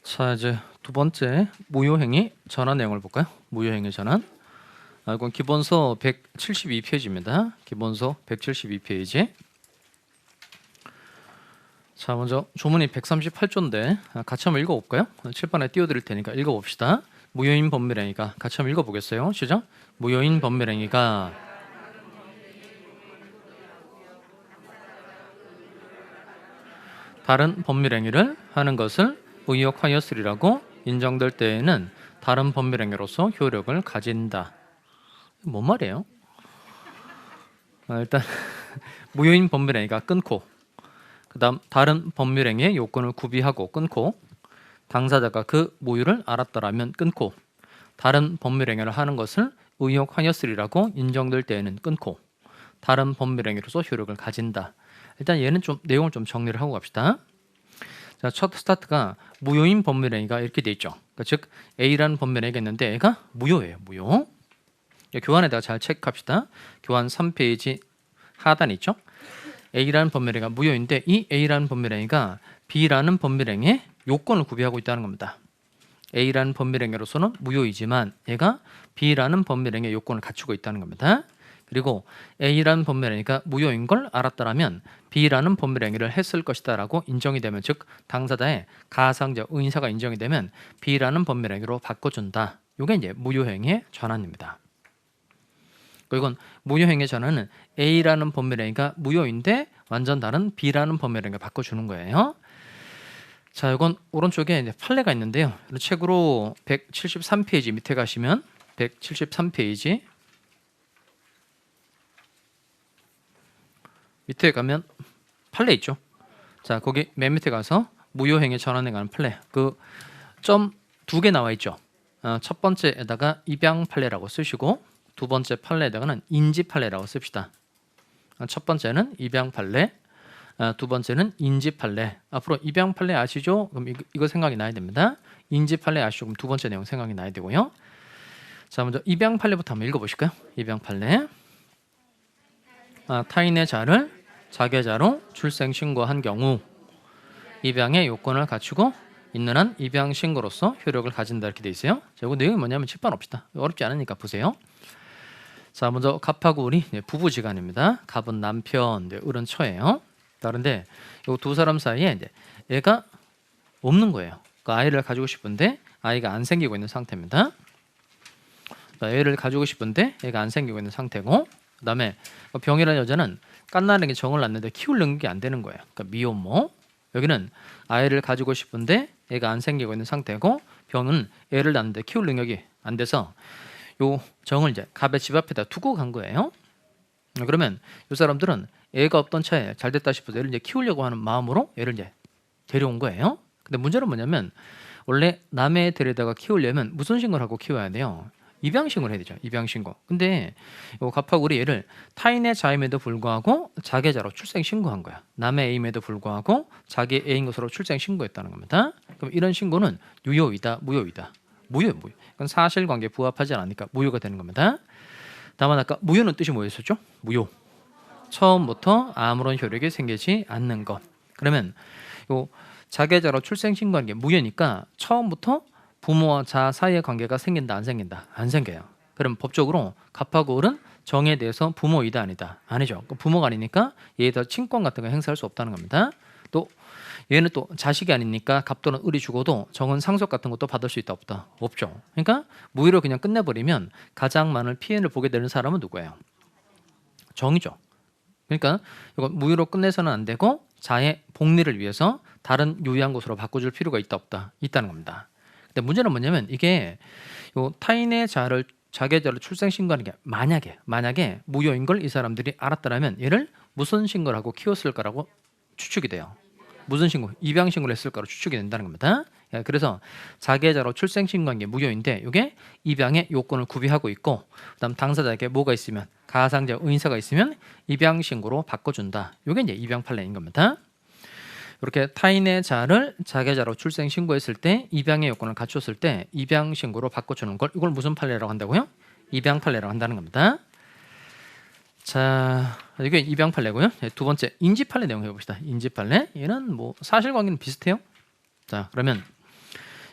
자, 이제 두 번째 무효행위 전환 내용을 볼까요? 무효행위 전환. 이건 기본서 172페이지입니다. 기본서 172페이지. 자, 먼저 조문이 138조인데 같이 한번 읽어볼까요? 칠판에 띄워드릴 테니까 읽어봅시다. 무효인 법률행위가 같이 한번 읽어보겠어요. 시작. 무효인 법률행위가 다른 법률행위를 하는 것을 의역하였으리라고 인정될 때에는 다른 법률행위로서 효력을 가진다. 뭔 말이에요? 일단 무효인 법률행위가 끊고, 그 다음 다른 법률행위의 요건을 구비하고 끊고, 당사자가 그 무효를 알았더라면 끊고, 다른 법률행위를 하는 것을 의역하였으리라고 인정될 때에는 끊고, 다른 법률행위로서 효력을 가진다. 일단 얘는 좀 내용을 좀 정리를 하고 갑시다. 자, 첫 스타트가 무효인 법률행위가 이렇게 돼 있죠. 그러니까 즉 A라는 법률행위가 있는데 얘가 무효예요. 무효. 교환에다가 잘 체크합시다. 교환 3페이지 하단에 있죠. A라는 법률행위가 무효인데 이 A라는 법률행위가 B라는 법률행위의 요건을 구비하고 있다는 겁니다. A라는 법률행위로서는 무효이지만 얘가 B라는 법률행위의 요건을 갖추고 있다는 겁니다. 그리고 A라는 법률행위가 무효인 걸 알았더라면 B라는 법률행위를 했을 것이다 라고 인정이 되면, 즉 당사자의 가상적 의인사가 인정이 되면 B라는 법률행위로 바꿔준다. 이게 이제 무효행위의 전환입니다. 이건 무효행위 전환은 A라는 법률행위가 무효인데 완전 다른 B라는 법률행위를 바꿔주는 거예요. 자, 이건 오른쪽에 이제 판례가 있는데요. 책으로 173페이지 밑에 가시면 173페이지 밑에 가면 판례 있죠. 자, 거기 맨 밑에 가서 무효행위 전환에 관한 판례, 그 점 2개 나와 있죠. 첫 번째에다가 입양 판례라고 쓰시고 두 번째 판례에다가는 인지 판례라고 씁시다. 첫 번째는 입양 판례, 두 번째는 인지 판례. 앞으로 입양 판례 아시죠? 그럼 이거 생각이 나야 됩니다. 인지 판례 아시죠? 그럼 두 번째 내용 생각이 나야 되고요. 자, 먼저 입양 판례부터 한번 읽어보실까요? 입양 판례. 타인의 자를 자계자로 출생 신고한 경우 입양의 요건을 갖추고 있는 한 입양 신고로서 효력을 가진다, 이렇게 돼 있어요. 자, 이거 내용이 뭐냐면 칠판 없시다. 어렵지 않으니까 보세요. 자, 먼저 갑하고 을이 부부지간입니다. 갑은 남편, 을은 처예요. 그런데 이 두 사람 사이에 이제 애가 없는 거예요. 그 아이를 가지고 싶은데 아이가 안 생기고 있는 상태입니다. 애를 가지고 싶은데 애가 안 생기고 있는 상태고, 그다음에 병이라는 여자는 깐나에게 정을 낳는데 키울 능력이 안 되는 거예요. 그러니까 미혼모. 여기는 아이를 가지고 싶은데 애가 안 생기고 있는 상태고, 병은 애를 낳는데 키울 능력이 안 돼서 요 정을 이제 갑의 집 앞에다 두고 간 거예요. 그러면 이 사람들은 애가 없던 차에 잘 됐다 싶어서 애를 이제 키우려고 하는 마음으로 애를 이제 데려온 거예요. 근데 문제는 뭐냐면 원래 남의 데려다가 키우려면 무슨 신고를 하고 키워야 돼요? 입양신고를 해야 되죠. 입양신고. 근데 요 갑하고 을이 얘를 타인의 자임에도 불구하고 자계자로 출생신고한 거야. 남의 애임에도 불구하고 자기 애인 것으로 출생신고했다는 겁니다. 그럼 이런 신고는 유효이다, 무효이다? 무효. 이건 사실관계에 부합하지 않으니까 무효가 되는 겁니다. 다만 아까 무효는 뜻이 뭐였었죠? 무효. 처음부터 아무런 효력이 생기지 않는 것. 그러면 요 자계자로 출생신고하는 게 무효니까 처음부터 부모와 자 사이의 관계가 생긴다, 안 생긴다? 안 생겨요. 그럼 법적으로 갑하고 을은 정에 대해서 부모이다, 아니다? 아니죠. 부모가 아니니까 얘에다 친권 같은 거 행사할 수 없다는 겁니다. 또 얘는 또 자식이 아니니까 갑 또는 을이 죽어도 정은 상속 같은 것도 받을 수 있다, 없다? 없죠. 그러니까 무효로 그냥 끝내버리면 가장 많은 피해를 보게 되는 사람은 누구예요? 정이죠. 그러니까 이건 무효로 끝내서는 안 되고 자의 복리를 위해서 다른 유의한 것으로 바꿔줄 필요가 있다, 없다? 있다는 겁니다. 근데 문제는 뭐냐면 이게 요 타인의 자계자를 출생신고하는 게 만약에 무효인 걸 이 사람들이 알았더라면 얘를 무슨 신고를 하고 키웠을까라고 추측이 돼요. 무슨 신고? 입양신고를 했을까로 추측이 된다는 겁니다. 그래서 자계자로 출생신고한 게 무효인데 이게 입양의 요건을 구비하고 있고, 그다음 당사자에게 뭐가 있으면, 가상적 의인사가 있으면 입양신고로 바꿔준다. 이게 이제 입양 판례인 겁니다. 이렇게 타인의 자를 자계자로 출생신고했을 때 입양의 요건을 갖췄을 때 입양신고로 바꿔주는 걸, 이걸 무슨 판례라고 한다고요? 입양 판례라고 한다는 겁니다. 자, 이게 입양 판례고요. 두 번째 인지 판례 내용 해봅시다. 인지 판례. 얘는 뭐 사실관계는 비슷해요. 자, 그러면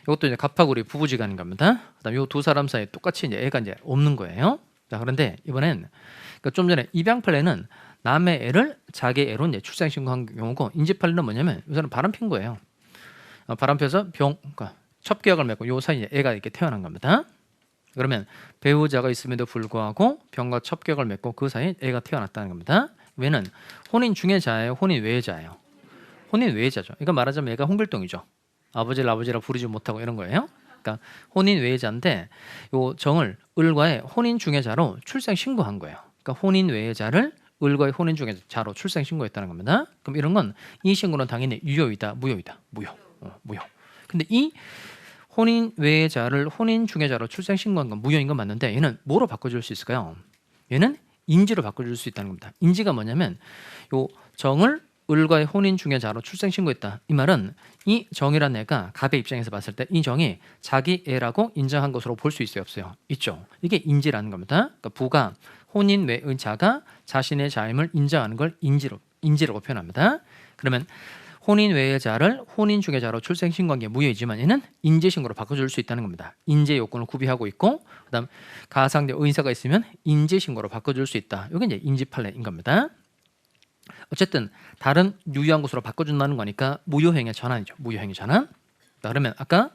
이것도 이제 갑하구리 부부지간인 겁니다. 그다음 요 두 사람 사이에 똑같이 이제 애가 이제 없는 거예요. 자, 그런데 이번엔 그러니까 좀 전에 입양 판례는 남의 애를 자기 애로 이제 출생 신고한 경우고, 인지 판례는 뭐냐면 이 사람 바람 핀 거예요. 바람 펴서 그러니까 첩계약을 맺고 요 사이에 애가 이렇게 태어난 겁니다. 그러면 배우자가 있음에도 불구하고 병과 첩계약을 맺고 그 사이에 애가 태어났다는 겁니다. 얘는 혼인 중해자예요, 혼인 외자예요? 혼인 외자죠. 이거 말하자면 얘가 홍길동이죠. 아버지를 아버지라 부르지 못하고 이런 거예요. 그러니까 혼인 외자인데 요 정을 을과의 혼인 중해자로 출생 신고한 거예요. 그러니까 혼인 외자를 을과의 혼인 중해자로 출생 신고했다는 겁니다. 그럼 이런 건 이 신고는 당연히 유효이다, 무효이다? 무효. 근데 이 혼인 외자를 혼인 중해자로 출생 신고한 건 무효인 건 맞는데, 얘는 뭐로 바꿔줄 수 있을까요? 얘는 인지로 바꿔줄 수 있다는 겁니다. 인지가 뭐냐면 요 정을 을과의 혼인 중해자로 출생 신고했다. 이 말은 이 정이라는 애가 갑의 입장에서 봤을 때 이 정이 자기 애라고 인정한 것으로 볼 수 있어요, 없어요? 있죠. 이게 인지라는 겁니다. 그러니까 부가 혼인 외의 자가 자신의 자임을 인정하는 걸 인지라고 표현합니다. 그러면 혼인 외의 자를 혼인 중해자로 출생 신고한 게 무효이지만 얘는 인지 신고로 바꿔줄 수 있다는 겁니다. 인지 요건을 구비하고 있고, 그다음 가상대 의사가 있으면 인지 신고로 바꿔줄 수 있다. 이게 이제 인지 판례인 겁니다. 어쨌든 다른 유효한 것으로 바꿔준다는 거니까 무효행위 전환이죠. 무효행위 전환. 그러면 아까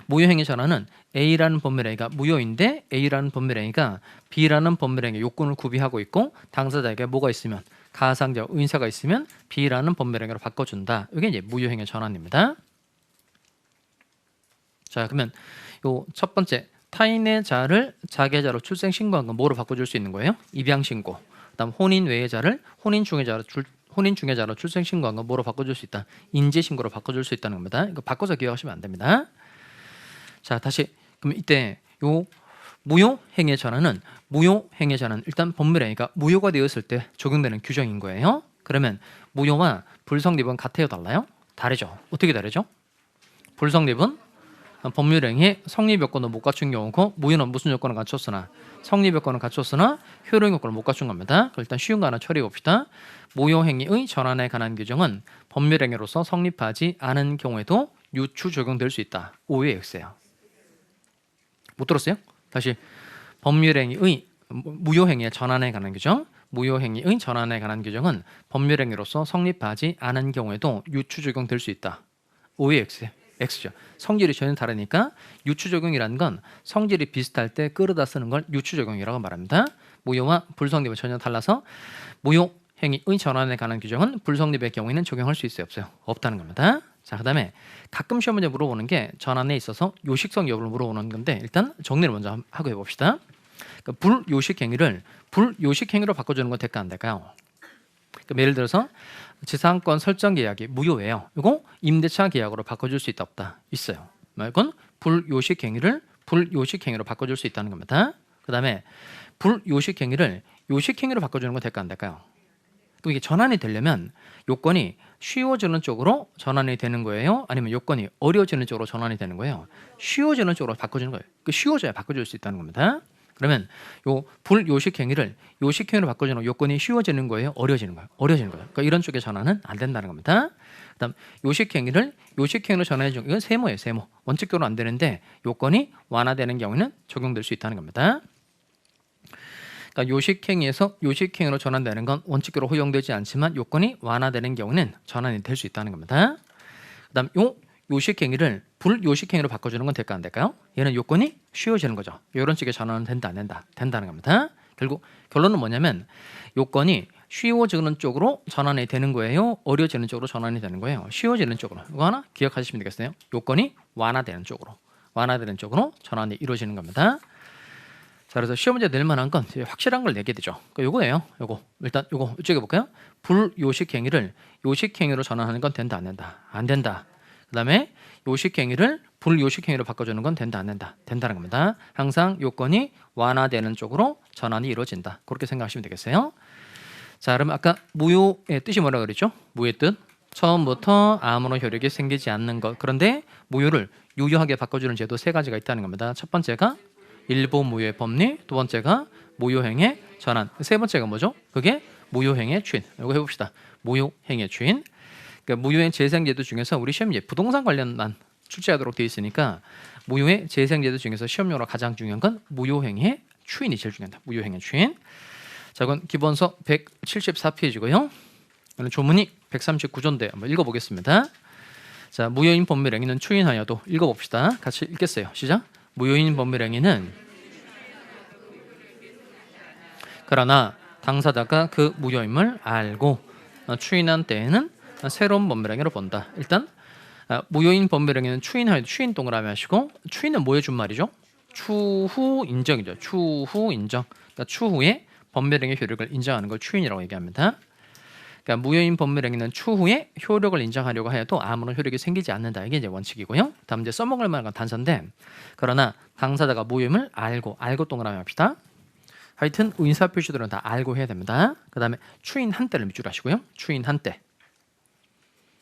무효행위 전환은 A라는 법률행위가 무효인데 A라는 법률행위가 B라는 법률행위 요건을 구비하고 있고, 당사자에게 뭐가 있으면 가상자 의사가 있으면 B라는 법률행위로 바꿔준다. 이게 이제 무효행위 전환입니다. 자, 그러면 요 첫 번째 타인의 자를 자기의 자로 출생 신고한 건 뭐로 바꿔줄 수 있는 거예요? 입양 신고. 그다음 혼인 외의 자를 혼인 중해자로 출생 신고한 건 뭐로 바꿔줄 수 있다? 인지 신고로 바꿔줄 수 있다는 겁니다. 이거 바꿔서 기억하시면 안 됩니다. 자, 다시 그럼 이때 요 무효행위 전환은 일단 법률행위가 무효가 되었을 때 적용되는 규정인 거예요. 그러면 무효와 불성립은 같아요, 달라요? 다르죠. 어떻게 다르죠? 불성립은 법률행위 성립 요건을 못 갖춘 경우고, 무효는 무슨 요건을 갖췄으나 성립 요건을 갖췄으나 효력 요건을 못 갖춘 겁니다. 일단 쉬운 거 하나 처리해 봅시다. 무효행위의 전환에 관한 규정은 법률행위로서 성립하지 않은 경우에도 유추 적용될 수 있다. O의 X예요. 못 들었어요? 다시 법률행위의 무효행위의 전환에 관한 규정, 무효행위의 전환에 관한 규정은 법률행위로서 성립하지 않은 경우에도 유추 적용될 수 있다. O의 X예요. X죠. 성질이 전혀 다르니까 유추 적용이라는 건 성질이 비슷할 때 끌어다 쓰는 걸 유추 적용이라고 말합니다. 무효와 불성립은 전혀 달라서 무효행위의 전환에 관한 규정은 불성립의 경우에는 적용할 수 있어요, 없어요? 없다는 겁니다. 자, 그다음에 가끔 시험 문제 물어보는 게 전환에 있어서 요식성 여부를 물어보는 건데, 일단 정리를 먼저 하고 해봅시다. 그러니까 불요식행위로 바꿔주는 건 될까 안 될까요? 그러니까 예를 들어서 지상권 설정 계약이 무효예요. 이거 임대차 계약으로 바꿔줄 수 있다, 없다? 있어요. 이건 불요식행위로 바꿔줄 수 있다는 겁니다. 그다음에 불요식행위를 요식행위로 바꿔주는 건 될까 안 될까요? 그럼 이게 전환이 되려면 요건이 쉬워지는 쪽으로 전환이 되는 거예요? 아니면 요건이 어려워지는 쪽으로 전환이 되는 거예요? 쉬워지는 쪽으로 바꿔주는 거예요. 쉬워져야 바꿔줄 수 있다는 겁니다. 그러면 요 불요식행위를 요식행위로 바꿔주는 요건이 쉬워지는 거예요? 어려워지는 거예요? 어려워지는 거예요. 그러니까 이런 쪽의 전환은 안 된다는 겁니다. 그다음 요식행위를 요식행위로 전환해 주는 이건 세모예요, 세모. 원칙적으로 안 되는데 요건이 완화되는 경우에는 적용될 수 있다는 겁니다. 그러니까 요식행위에서 요식행위로 전환되는 건 원칙적으로 허용되지 않지만 요건이 완화되는 경우는 전환이 될 수 있다는 겁니다. 그다음 요 요식행위를 불요식행위로 바꿔주는 건 될까 안 될까요? 얘는 요건이 쉬워지는 거죠. 이런 식의 전환은 된다 안 된다? 된다는 겁니다. 결국 결론은 뭐냐면 요건이 쉬워지는 쪽으로 전환이 되는 거예요? 어려워지는 쪽으로 전환이 되는 거예요? 쉬워지는 쪽으로. 이거 하나 기억하시면 되겠어요. 요건이 완화되는 쪽으로 전환이 이루어지는 겁니다. 자, 그래서 시험 문제 낼 만한 건 확실한 걸 내게 되죠. 요거예요. 요거 일단 요거 이쪽에 볼까요? 불요식행위를 요식행위로 전환하는 건 된다 안 된다? 안 된다. 그다음에 요식행위를 불요식행위로 바꿔주는 건 된다 안 된다? 된다는 겁니다. 항상 요건이 완화되는 쪽으로 전환이 이루어진다. 그렇게 생각하시면 되겠어요. 자, 그럼 아까 무효의 뜻이 뭐라 그랬죠? 무효의 뜻. 처음부터 아무런 효력이 생기지 않는 것. 그런데 무효를 유효하게 바꿔주는 제도 세 가지가 있다는 겁니다. 첫 번째가 일부 무효의 법리, 두 번째가 무효행의 전환, 세 번째가 뭐죠? 그게 무효행의 추인. 이거 해봅시다. 무효행의 추인. 그러니까 무효행 재생제도 중에서 우리 시험 부동산 관련만 출제하도록 되어 있으니까 무효의 재생제도 중에서 시험용으로 가장 중요한 건 무효행위의 추인이 제일 중요하다. 무효행위 추인. 자, 이건 기본서 174페이지고요. 오늘 조문이 139조인데 한번 읽어보겠습니다. 자, 무효인 법률행위는 추인하여도 읽어봅시다. 같이 읽겠어요. 시작. 무효인 법률행위는 그러나 당사자가 그 무효임을 알고 추인한 때에는 새로운 법률행위로 본다. 일단 무효인 법률행위는 추인하여도 추인 동그라미 하시고 추인은 뭐 해준 말이죠? 추후 인정이죠. 추후 인정. 그러니까 추후에 법률행위 효력을 인정하는 걸 추인이라고 얘기합니다. 그러니까 무효인 법률행위는 추후에 효력을 인정하려고 해도 아무런 효력이 생기지 않는다. 이게 이제 원칙이고요. 다음 이제 써먹을 만한 건 단서인데 그러나 당사자가 무효임을 알고 동그라미 합시다. 하여튼 의사 표시들은 다 알고 해야 됩니다. 그 다음에 추인한 때를 밑줄 하시고요. 추인한 때.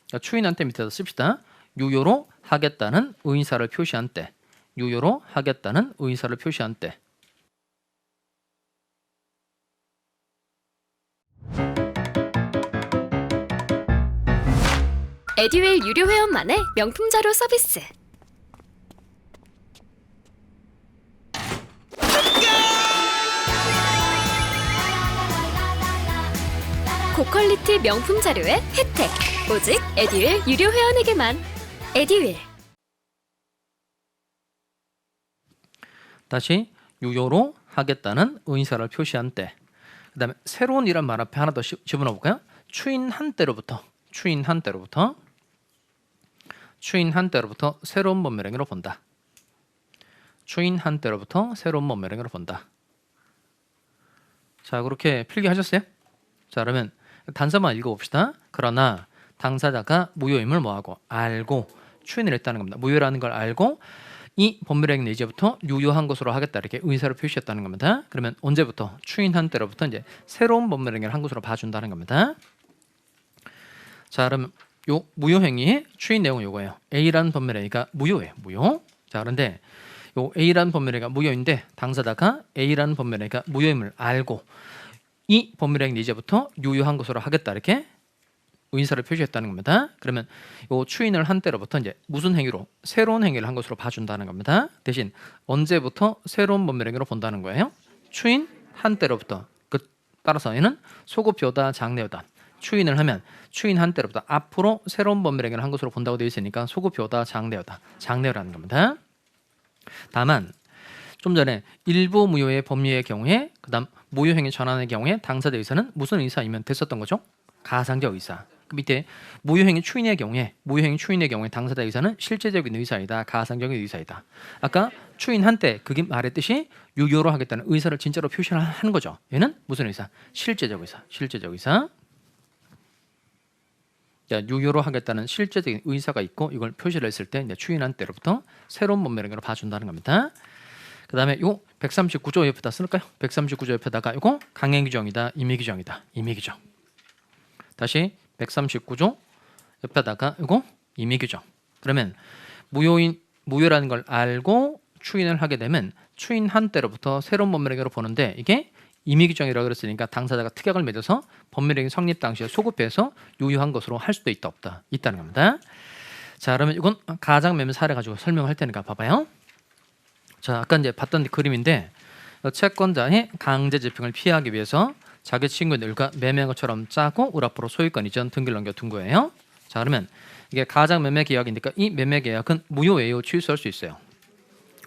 그러니까 추인한 때 밑에서 씁시다. 유효로 하겠다는 의사를 표시한 때. 유효로 하겠다는 의사를 표시한 때. 에듀윌 유료 회원만의 명품 자료 서비스. 고퀄리티 명품 자료의 혜택. 오직 에듀윌 유료 회원에게만. 에듀윌. 다시 유효로 하겠다는 의사를 표시한 때. 그 다음에 새로운 이란 말 앞에 하나 더 집어넣어 볼까요? 추인한 때로부터 새로운 법률행위로 본다. 추인한 때로부터 새로운 법률행위로 본다. 자, 그렇게 필기하셨어요? 자, 그러면 단서만 읽어봅시다. 그러나 당사자가 무효임을 뭐하고 알고 추인을 했다는 겁니다. 무효라는 걸 알고 이 법률행위는 이제부터 유효한 것으로 하겠다 이렇게 의사를 표시했다는 겁니다. 그러면 언제부터? 추인한 때로부터 이제 새로운 법률행위를 한 것으로 봐준다는 겁니다. 자, 그러면 요 무효행위의 추인 내용은 요거예요. A라는 법률행위가 무효예요. 무효. 자, 그런데 요 A라는 법률행위가 무효인데 당사자가 A라는 법률행위가 무효임을 알고 이 법률행위는 이제부터 유효한 것으로 하겠다 이렇게 의사를 표시했다는 겁니다. 그러면 요 추인을 한 때로부터 이제 무슨 행위로? 새로운 행위를 한 것으로 봐준다는 겁니다. 대신 언제부터 새로운 법률행위로 본다는 거예요? 추인 한 때로부터. 따라서 얘는 소급효다 장래효다. 추인을 하면 추인 한 때로부터 앞으로 새로운 법률행위를 한 것으로 본다고 되어 있으니까 소급효다 장래효다. 장래효라는 겁니다. 다만 좀 전에 일부 무효의 법리의 경우에 그 다음 무효행위 전환의 경우에 당사자 의사는 무슨 의사이면 됐었던 거죠? 가상적 의사. 그 밑에 무효행위 추인의 경우에 당사자 의사는 실제적인 의사이다. 가상적인 의사이다. 아까 추인한 때 그게 말했듯이 유효로 하겠다는 의사를 진짜로 표시하는 거죠. 얘는 무슨 의사? 실제적 의사. 자, 유효로 하겠다는 실제적인 의사가 있고 이걸 표시를 했을 때 이제 추인한 때로부터 새로운 법률행위로 봐준다는 겁니다. 그 다음에 요 139조 옆에다 쓸까요? 139조 옆에다가 이거 강행 규정이다. 임의 규정이다. 임의 규정. 다시 139조 옆에다가 이거 임의 규정. 그러면 무효라는 걸 알고 추인을 하게 되면 추인한 때로부터 새로운 법률행위로 보는데 이게 임의 규정이라고 그랬으니까 당사자가 특약을 맺어서 법률행위 성립 당시에 소급해서 유효한 것으로 할 수도 있다 없다 있다는 겁니다. 자, 그러면 이건 가장매매 사례 가지고 설명할 테니까 봐봐요. 자, 아까 이제 봤던 그림인데 채권자의 강제 집행을 피하기 위해서 자기 친구들과 매매한 것처럼 짜고 울 앞으로 소유권 이전 등기를 넘겨둔 거예요. 자, 그러면 이게 가장 매매 계약이니까 이 매매 계약은 무효예요, 취소할 수 있어요?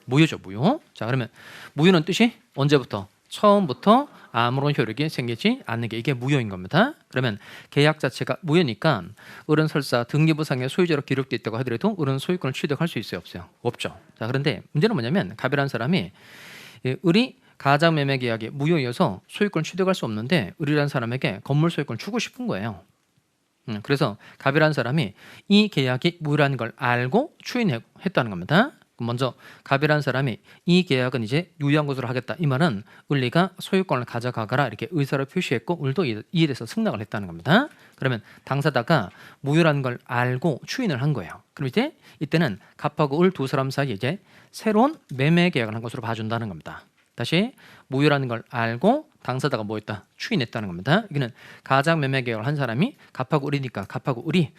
무효죠, 무효. 자, 그러면 무효는 뜻이 언제부터? 처음부터 아무런 효력이 생기지 않는 게 이게 무효인 겁니다. 그러면 계약 자체가 무효니까 을은 설사 등기부상의 소유자로 기록되어 있다고 하더라도 을은 소유권을 취득할 수 있어요, 없어요? 없죠. 자, 그런데 문제는 뭐냐면 갑이라는 사람이 을이 가장매매 계약이 무효여서 소유권을 취득할 수 없는데 을이라는 사람에게 건물 소유권을 주고 싶은 거예요. 그래서 갑이라는 사람이 이 계약이 무효라는 걸 알고 추인했다는 겁니다. 먼저 갑이라는 사람이 이 계약은 이제 유효한 것으로 하겠다. 이 말은 을리가 소유권을 가져가거라 이렇게 의사를 표시했고 을도 이에 대해서 승낙을 했다는 겁니다. 그러면 당사자가 무효라는 걸 알고 추인을 한 거예요. 그럼 이제 이때는 갑하고 을 두 사람 사이에 이제 새로운 매매 계약을 한 것으로 봐준다는 겁니다. 다시 무효라는 걸 알고 당사자가 뭐 했다? 추인했다는 겁니다. 이거는 가장 매매 계약을 한 사람이 갑하고 을이니까 갑하고 을이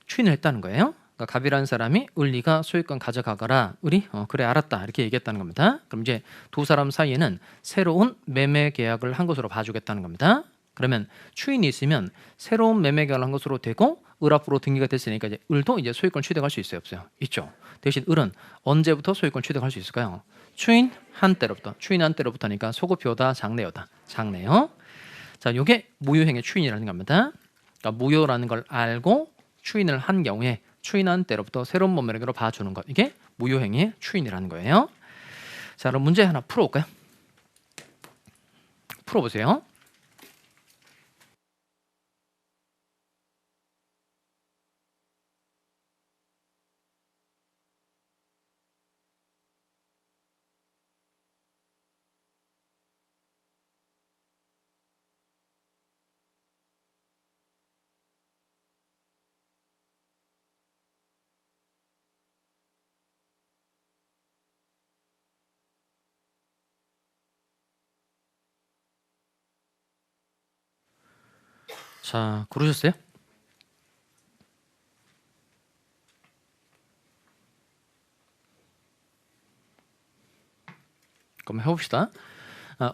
추인을 했다는 거예요. 그러니까 갑이라는 사람이 을리가 소유권 가져가거라. 을이 그래 알았다 이렇게 얘기했다는 겁니다. 그럼 이제 두 사람 사이에는 새로운 매매 계약을 한 것으로 봐주겠다는 겁니다. 그러면 추인이 있으면 새로운 매매 계약을 한 것으로 되고 을 앞으로 등기가 됐으니까 이제 을도 이제 소유권 취득할 수 있어요, 없어요? 있죠. 대신 을은 언제부터 소유권 취득할 수 있을까요? 추인 한때로부터. 추인 한때로부터니까 소급표다 장래요다. 장래요. 자, 요게 무효행의 추인이라는 겁니다. 그러니까 무효라는 걸 알고 추인을 한 경우에 추인한 때로부터 새로운 법매력으로 봐주는 것. 이게 무효행의 추인이라는 거예요. 자, 그럼 문제 하나 풀어볼까요? 풀어보세요. 자, 그러셨어요? 그럼 해봅시다.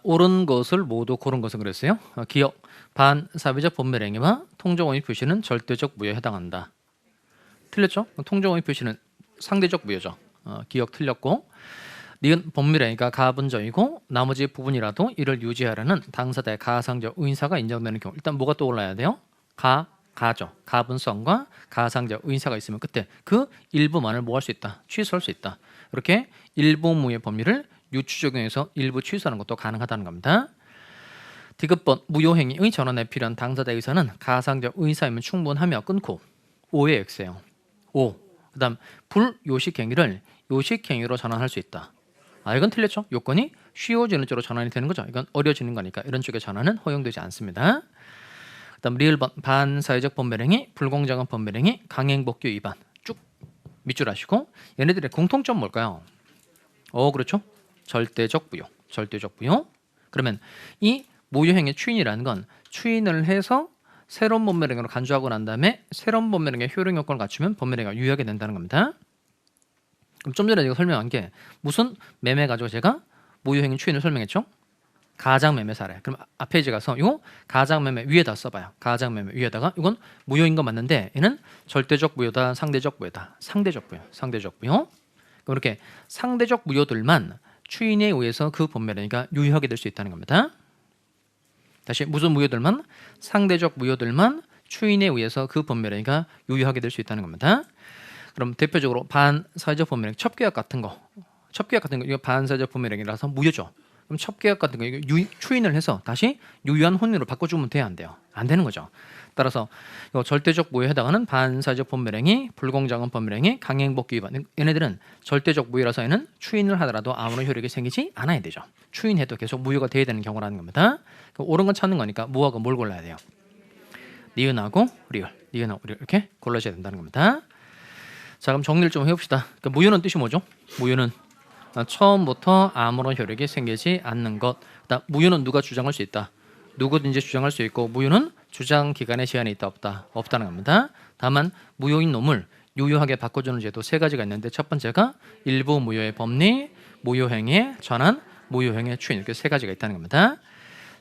옳은 것을 모두 고른 것은 그랬어요. 기억, 반사회적 법매행위와 통정원의 표시는 절대적 무효에 해당한다. 틀렸죠? 통정원의 표시는 상대적 무효죠. 기억 틀렸고 니은 법률행위가 가분적이고 나머지 부분이라도 이를 유지하라는 당사자의 가상적 의사가 인정되는 경우 일단 뭐가 떠올라야 돼요? 가죠. 가분성과 가상적 의사가 있으면 그때 그 일부만을 뭐 할 수 있다? 취소할 수 있다. 이렇게 일부 무효의 법률을 유추 적용해서 일부 취소하는 것도 가능하다는 겁니다. 디귿번 무효행위의 전환에 필요한 당사자의 의사는 가상적 의사이면 충분하며 끊고 5의 X예요. 5. 그 다음 불요식행위를 요식행위로 전환할 수 있다. 이건 틀렸죠. 요건이 쉬워지는 쪽으로 전환이 되는 거죠. 이건 어려지는 거니까 이런 쪽의 전환은 허용되지 않습니다. 그 다음 리을번 반사회적 법매행위, 불공정한 법매행위, 강행법규 위반 쭉 밑줄 하시고 얘네들의 공통점 뭘까요? 그렇죠. 절대적 무효. 절대적 무효. 그러면 이 무효행위 추인이라는 건 추인을 해서 새로운 법매행위로 간주하고 난 다음에 새로운 법매행위의 효력 요건을 갖추면 법매행위가 유효하게 된다는 겁니다. 그럼 좀 전에 제가 설명한 게 무슨 매매 가지고 제가 무효행위 추인을 설명했죠? 가장매매 사례. 그럼 앞에 이제 가서 이거 가장매매 위에다 써봐요. 가장매매 위에다가 이건 무효인 거 맞는데 얘는 절대적 무효다, 상대적 무효다. 상대적 무효, 상대적 무효. 그럼 이렇게 상대적 무효들만 추인에 의해서 그 법매행위가 유효하게 될 수 있다는 겁니다. 다시 무슨 무효들만? 상대적 무효들만 추인에 의해서 그 법매행위가 유효하게 될 수 있다는 겁니다. 그럼 대표적으로 반사회적 법매행위, 첩계약 같은 거 이거 반사회적 법매행위라서 무효죠. 그럼 첩계약 같은 거 이거 추인을 해서 다시 유효한 혼인으로 바꿔주면 돼야 안 돼요? 안 되는 거죠. 따라서 이거 절대적 무효에 해당하는 반사회적 법매행위, 불공정한 법매행위, 강행법규 위반 얘네들은 절대적 무효라서 얘는 추인을 하더라도 아무런 효력이 생기지 않아야 되죠. 추인해도 계속 무효가 돼야 되는 경우라는 겁니다. 옳은 건 찾는 거니까 무하고 뭘 골라야 돼요? 니은하고 리을, 니은하고 리을 이렇게 골라줘야 된다는 겁니다. 자, 그럼 정리를 좀 해봅시다. 그러니까 무효는 뜻이 뭐죠? 무효는 처음부터 아무런 효력이 생기지 않는 것. 그다음 무효는 누가 주장할 수 있다. 누구든지 주장할 수 있고 무효는 주장 기간에 제한이 있다 없다. 없다는 겁니다. 다만 무효인 놈을 유효하게 바꿔주는 제도 세 가지가 있는데 첫 번째가 일부 무효의 법리, 무효행위의 전환, 무효행위의 추인 이렇게 세 가지가 있다는 겁니다.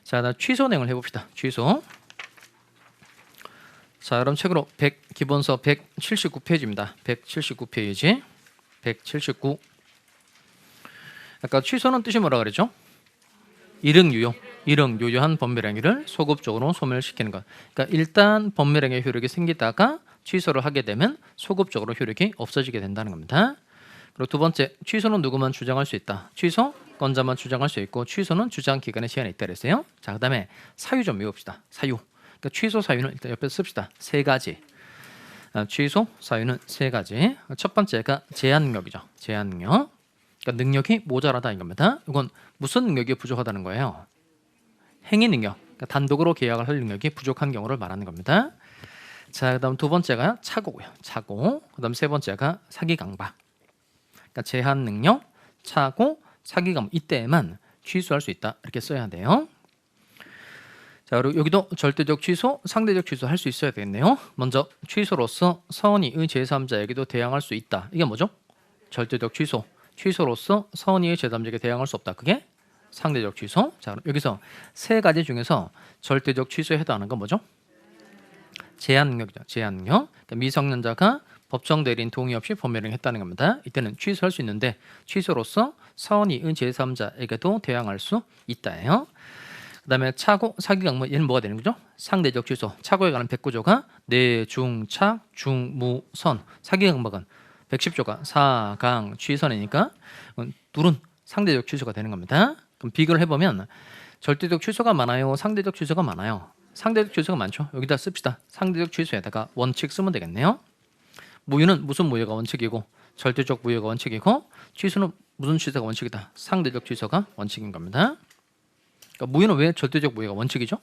자, 다음 취소 내용을 해봅시다. 취소. 자, 그럼 책으로 기본서 179페이지입니다. 179페이지. 179. 아까 취소는 뜻이 뭐라 그랬죠? 일응유효. 일응유효한 법률행위를 소급적으로 소멸시키는 것. 그러니까 일단 법률행위 효력이 생기다가 취소를 하게 되면 소급적으로 효력이 없어지게 된다는 겁니다. 그리고 두 번째, 취소는 누구만 주장할 수 있다. 취소 건자만 주장할 수 있고 취소는 주장 기간에 제한이 있다 그랬어요. 자, 그다음에 사유 좀 외웁시다. 사유. 그러니까 취소 사유는 일단 옆에 씁시다. 세 가지. 취소 사유는 세 가지. 첫 번째가 제한 능력이죠. 제한 능력. 그러니까 능력이 모자라다 이겁니다. 이건 무슨 능력이 부족하다는 거예요? 행위 능력. 그러니까 단독으로 계약을 할 능력이 부족한 경우를 말하는 겁니다. 자, 그다음 두 번째가 착오고요. 착오. 그다음 세 번째가 사기 강박. 그러니까 제한 능력, 착오, 사기 강박 이때에만 취소할 수 있다 이렇게 써야 돼요. 자, 그리고 여기도 절대적 취소, 상대적 취소 할 수 있어야 되겠네요. 먼저 취소로서 선의의 제3자에게도 대항할 수 있다. 이게 뭐죠? 절대적 취소. 취소로서 선의의 제3자에게 대항할 수 없다. 그게 상대적 취소. 자, 그럼 여기서 세 가지 중에서 절대적 취소에 해당하는 건 뭐죠? 제한 능력이죠. 제한 능력. 그러니까 미성년자가 법정 대리인 동의 없이 법률행위 했다는 겁니다. 이때는 취소할 수 있는데 취소로서 선의의 제3자에게도 대항할 수 있다예요. 그다음에 차고, 사기, 강모 얘는 뭐가 되는 거죠? 상대적 취소. 차고에 관한 109조가 내, 중, 착, 중, 무, 선. 사기, 강박은 110조가 사, 강, 취, 선이니까 둘은 상대적 취소가 되는 겁니다. 그럼 비교를 해보면 절대적 취소가 많아요? 상대적 취소가 많아요? 상대적 취소가 많죠. 여기다 씁시다. 상대적 취소에다가 원칙 쓰면 되겠네요. 무효는 무슨 무효가 원칙이고 절대적 무효가 원칙이고 취소는 무슨 취소가 원칙이다. 상대적 취소가 원칙인 겁니다. 그러니까 무효는 왜 절대적 무효가 원칙이죠?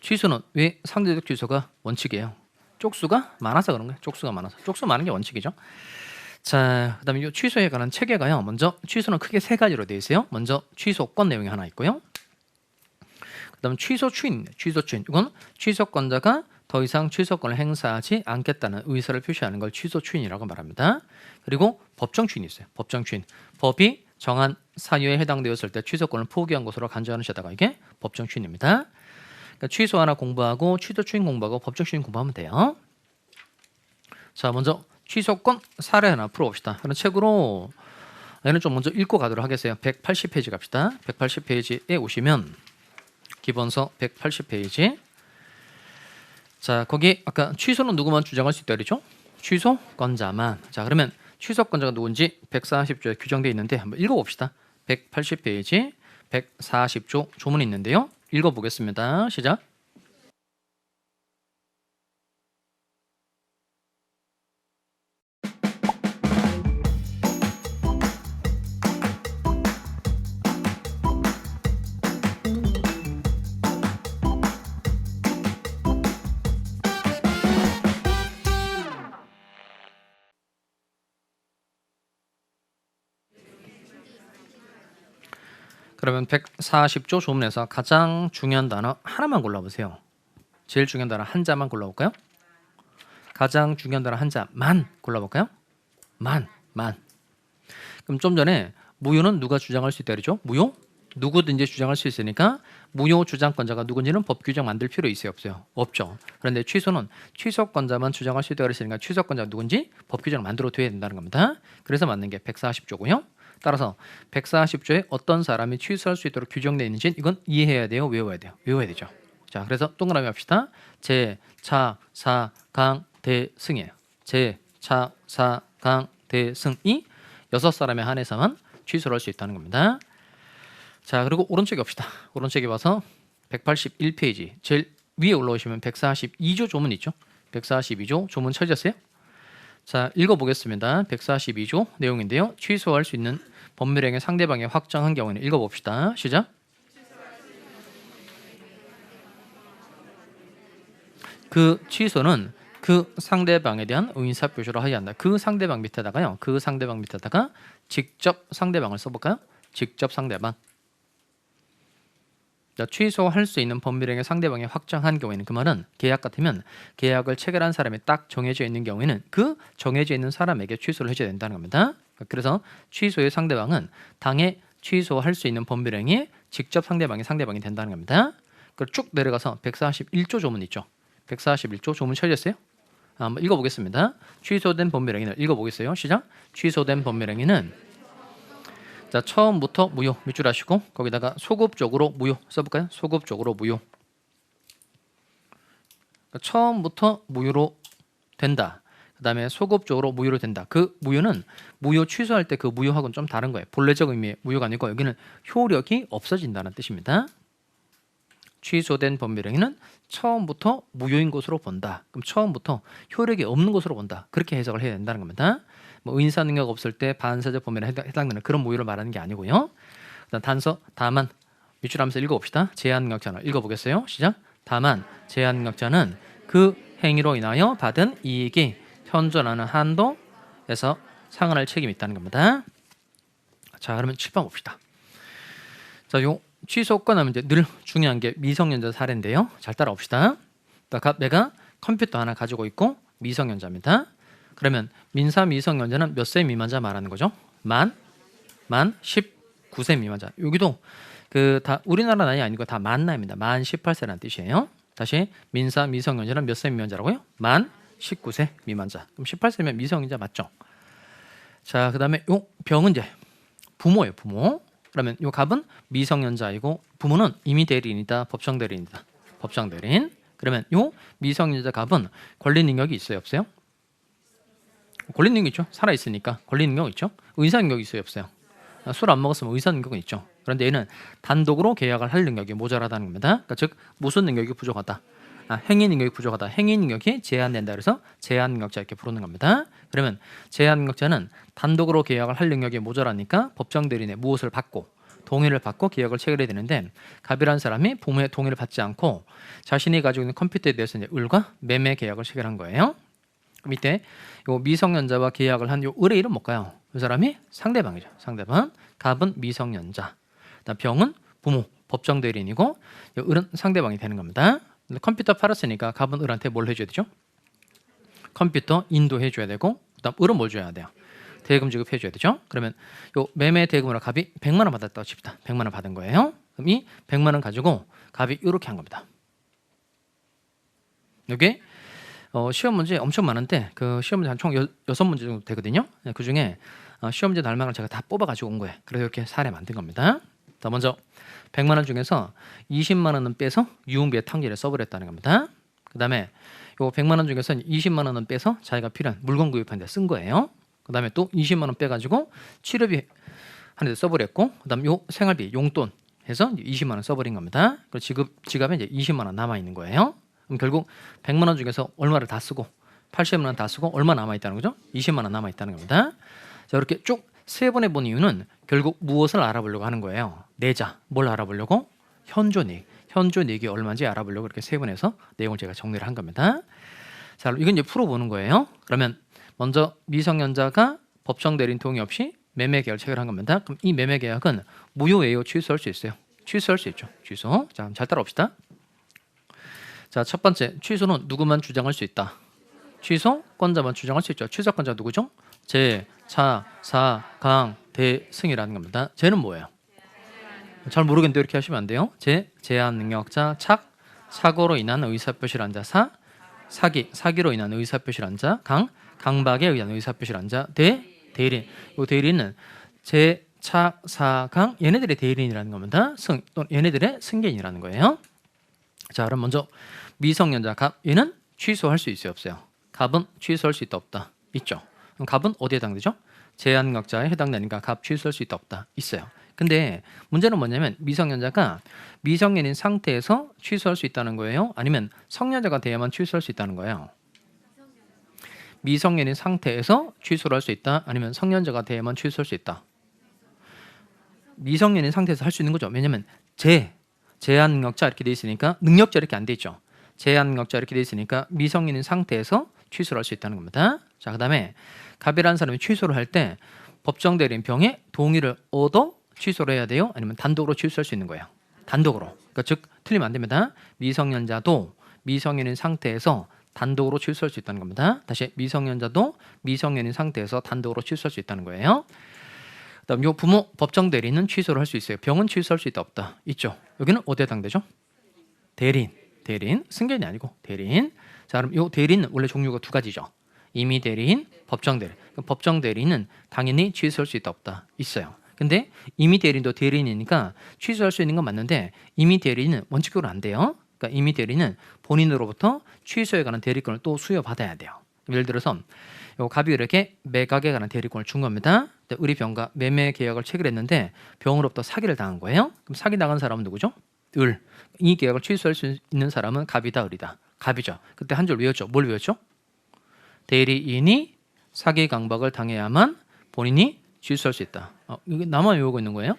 취소는 왜 상대적 취소가 원칙이에요? 쪽수가 많아서 그런 거예요. 쪽수가 많아서. 쪽수 많은 게 원칙이죠. 자, 그다음에 이 취소에 관한 체계가요. 먼저 취소는 크게 세 가지로 되어 있어요. 먼저 취소권 내용이 하나 있고요. 그다음 취소 추인, 취소 추인. 이건 취소권자가 더 이상 취소권을 행사하지 않겠다는 의사를 표시하는 걸 취소 추인이라고 말합니다. 그리고 법정 추인이 있어요. 법정 추인. 법이 정한 사유에 해당되었을 때 취소권을 포기한 것으로 간주하는 시다가 이게 법정 추인입니다. 그러니까 취소 하나 공부하고 취소 추인 공부하고 법정 추인 공부하면 돼요. 자, 먼저 취소권 사례 하나 풀어봅시다. 그런 책으로 얘는 좀 먼저 읽고 가도록 하겠어요. 180페이지 갑시다. 180페이지에 오시면 기본서 180페이지. 자, 거기 아까 취소는 누구만 주장할 수 있다 그랬죠? 취소권자만. 자, 그러면 취소권자가 누군지 140조에 규정되어 있는데 한번 읽어봅시다. 180페이지 140조 조문이 있는데요. 읽어보겠습니다. 시작. 그러면 140조 조문에서 가장 중요한 단어 하나만 골라보세요. 제일 중요한 단어 한 자만 골라볼까요? 가장 중요한 단어 한 자만 골라볼까요? 만. 그럼 좀 전에 무효는 누가 주장할 수 있다 그랬죠? 무효? 누구든지 주장할 수 있으니까 무효 주장권자가 누군지는 법 규정 만들 필요 있어요? 없어요? 없죠. 그런데 취소는 취소권자만 주장할 수 있다 그랬으니까 취소권자가 누군지 법 규정을 만들어 둬야 된다는 겁니다. 그래서 맞는 게 140조고요. 따라서 140조에 어떤 사람이 취소할 수 있도록 규정되어 있는지 이건 이해해야 돼요? 외워야 돼요? 외워야 되죠. 자, 그래서 동그라미 합시다. 제, 차, 사, 강, 대, 승이에요. 제, 차, 사, 강, 대, 승이 6사람에 한해서만 취소를 할 수 있다는 겁니다. 자, 그리고 오른쪽에 봅시다. 오른쪽에 봐서 181페이지 제일 위에 올라오시면 142조 조문 있죠? 142조 조문 찾으셨어요? 자, 읽어보겠습니다. 142조 내용인데요. 취소할 수 있는 법률행위 상대방이 확정한 경우에는 읽어봅시다. 시작. 그 취소는 그 상대방에 대한 의사표시로 하여야 한다. 그 상대방 밑에다가요. 그 상대방 밑에다가 직접 상대방을 써볼까요? 직접 상대방. 자, 취소할 수 있는 법률행위 상대방이 확정한 경우에는 그 말은 계약 같으면 계약을 체결한 사람이 딱 정해져 있는 경우에는 그 정해져 있는 사람에게 취소를 해줘야 된다는 겁니다. 그래서 취소의 상대방은 당해 취소할 수 있는 법률행위 직접 상대방이 된다는 겁니다. 그리고 쭉 내려가서 141조 조문 있죠. 141조 조문 찾으셨어요? 한번 읽어보겠습니다. 취소된 법률행위는 읽어보겠어요. 시작. 취소된 법률행위는 자, 처음부터 무효 밑줄 하시고 거기다가 소급적으로 무효 써볼까요? 소급적으로 무효. 그러니까 처음부터 무효로 된다. 그 다음에 소급적으로 무효로 된다. 그 무효는 무효 취소할 때 그 무효하고는 좀 다른 거예요. 본래적 의미의 무효가 아니고 여기는 효력이 없어진다는 뜻입니다. 취소된 법률행위는 처음부터 무효인 것으로 본다. 그럼 처음부터 효력이 없는 것으로 본다. 그렇게 해석을 해야 된다는 겁니다. 뭐 의사 능력 없을 때 반사적 범위에 해당되는 그런 무효를 말하는 게 아니고요. 단서 다만 밑줄하면서 읽어봅시다. 제한 능력자는 읽어보겠어요. 시작. 다만 제한 능력자는 그 행위로 인하여 받은 이익이 현존하는 한도에서 상환할 책임이 있다는 겁니다. 자, 그러면 7번 봅시다. 자, 요 취소권 하면 이제 늘 중요한 게 미성년자 사례인데요. 잘 따라옵시다. 내가 컴퓨터 하나 가지고 있고 미성년자입니다. 그러면 민사 미성년자는 몇 세 미만자 말하는 거죠? 만 19세 미만자. 여기도 그 다 우리나라 나이 아니고 다 만 나이입니다. 만 18세라는 뜻이에요. 다시 민사 미성년자는 몇 세 미만자라고요? 만 19세 미만자. 그럼 18세면 미성년자 맞죠? 자, 그다음에 요 병은 이제 부모예요, 부모. 그러면 요 갑은 미성년자이고 부모는 임의 대리인이다, 법정 대리인이다. 법정 대리인. 그러면 요 미성년자 갑은 권리 능력이 있어요, 없어요? 권리 능력 있죠. 살아 있으니까 권리 능력 있죠. 의사 능력이 있어요, 없어요? 술 안 먹었으면 의사 능력은 있죠. 그런데 얘는 단독으로 계약을 할 능력이 모자라다는 겁니다. 그러니까 즉 무슨 능력이 부족하다. 행위 능력이 부족하다. 행위 능력이 제한된다. 그래서 제한 능력자 이렇게 부르는 겁니다. 그러면 제한 능력자는 단독으로 계약을 할 능력이 모자라니까 법정 대리인의 무엇을 받고 동의를 받고 계약을 체결해야 되는데 갑이라는 사람이 부모의 동의를 받지 않고 자신이 가지고 있는 컴퓨터에 대해서 이제 을과 매매 계약을 체결한 거예요. 밑에 요 미성년자와 계약을 한 요 을의 이름 뭘까요? 이 사람이 상대방이죠. 상대방. 갑은 미성년자. 병은 부모, 법정 대리인이고 요 을은 상대방이 되는 겁니다. 컴퓨터 팔았으니까 갑은 을한테 뭘 해줘야 되죠? 컴퓨터 인도해줘야 되고 그다음 을은 뭘 줘야 돼요? 대금 지급해줘야 되죠. 그러면 요 매매 대금으로 갑이 100만 원 받았다고 칩시다. 100만 원 받은 거예요. 그럼 이 100만 원 가지고 갑이 이렇게 한 겁니다. 이게 시험 문제 엄청 많은데 그 시험 문제 한 총 6문제 정도 되거든요. 그 중에 시험 문제 날망을 제가 다 뽑아가지고 온 거예요. 그래서 이렇게 사례 만든 겁니다. 자, 먼저 100만 원 중에서 20만 원은 빼서 유흥비에 탕진을 써버렸다는 겁니다. 그 다음에 요 100만 원 중에서 20만 원은 빼서 자기가 필요한 물건 구입하는 데 쓴 거예요. 그 다음에 또 20만 원 빼가지고 치료비 하는 데 써버렸고 그 다음 요 생활비 용돈 해서 20만 원 써버린 겁니다. 그리고 지갑에 이제 20만 원 남아있는 거예요. 그럼 결국 100만 원 중에서 얼마를 다 쓰고 80만 원 다 쓰고 얼마 남아있다는 거죠? 20만 원 남아있다는 겁니다. 자, 이렇게 쭉 세 번 해본 이유는 결국 무엇을 알아보려고 하는 거예요. 내자. 뭘 알아보려고? 현존이익. 현존이익이 얼마인지 알아보려고 이렇게 세 번 해서 내용을 제가 정리를 한 겁니다. 자, 이건 이제 풀어보는 거예요. 그러면 먼저 미성년자가 법정 대리인 동의 없이 매매 계약을 체결한 겁니다. 그럼 이 매매 계약은 무효예요? 취소할 수 있어요? 취소할 수 있죠. 취소. 자, 잘 따라옵시다. 자, 첫 번째 취소는 누구만 주장할 수 있다. 취소권자만 주장할 수 있죠. 취소권자 누구죠? 제, 차, 사, 강, 대, 승이라는 겁니다. 제는 뭐예요? 잘 모르겠는데 이렇게 하시면 안 돼요. 제, 제한 능력자, 착, 사고로 인한 의사표시를 한 자, 사, 사기로 인한 의사표시를 한 자, 강, 강박에 의한 의사표시를 한 자, 대, 대리인. 이 대리인은 제, 착, 사, 강 얘네들의 대리인이라는 겁니다. 승, 또는 얘네들의 승계인이라는 거예요. 자, 그럼 먼저 미성년자 갑 얘는 취소할 수 있어요, 없어요? 갑은 취소할 수 있다, 없다? 있죠. 그럼 갑은 어디에 해당되죠? 제한능력자에 해당되니까 갑 취소할 수 있다, 없다? 있어요. 근데 문제는 뭐냐면 미성년자가 미성년인 상태에서 취소할 수 있다는 거예요? 아니면 성년자가 돼야만 취소할 수 있다는 거예요? 미성년인 상태에서 취소를 할 수 있다? 아니면 성년자가 돼야만 취소할 수 있다? 미성년인 상태에서 할 수 있는 거죠. 왜냐면 제한 능력자 이렇게 돼 있으니까 능력자 이렇게 안 돼 있죠. 제한 능력자 이렇게 돼 있으니까 미성년인 상태에서 취소를 할 수 있다는 겁니다. 자, 그다음에 갑이라는 사람이 취소를 할 때 법정 대리인 병의 동의를 얻어 취소를 해야 돼요? 아니면 단독으로 취소할 수 있는 거예요? 단독으로. 그러니까 즉 틀리면 안 됩니다. 미성년자도 미성년인 상태에서 단독으로 취소할 수 있다는 겁니다. 다시 미성년자도 미성년인 상태에서 단독으로 취소할 수 있다는 거예요. 그다음 요 부모 법정 대리인은 취소를 할 수 있어요. 병은 취소할 수 있다, 없다? 있죠. 여기는 어디에 해당되죠? 대리인, 승계인이 아니고 대리인. 자, 그럼 요 대리인은 원래 종류가 두 가지죠. 임의 대리인, 법정 대리인. 법정 대리인은 당연히 취소할 수 있다, 없다? 있어요. 근데 임의 대리인도 대리인이니까 취소할 수 있는 건 맞는데 임의 대리인은 원칙적으로 안 돼요. 그러니까 임의 대리인은 본인으로부터 취소에 관한 대리권을 또 수여받아야 돼요. 예를 들어서 요 갑이 이렇게 매각에 관한 대리권을 준 겁니다. 우리 병과 매매 계약을 체결했는데 병으로부터 사기를 당한 거예요. 그럼 사기 당한 사람은 누구죠? 을. 이 계약을 취소할 수 있는 사람은 갑이다, 을이다? 갑이죠. 그때 한 줄 외웠죠. 뭘 외웠죠? 대리인이 사기 강박을 당해야만 본인이 취소할 수 있다. 이게 나만 외우고 있는 거예요?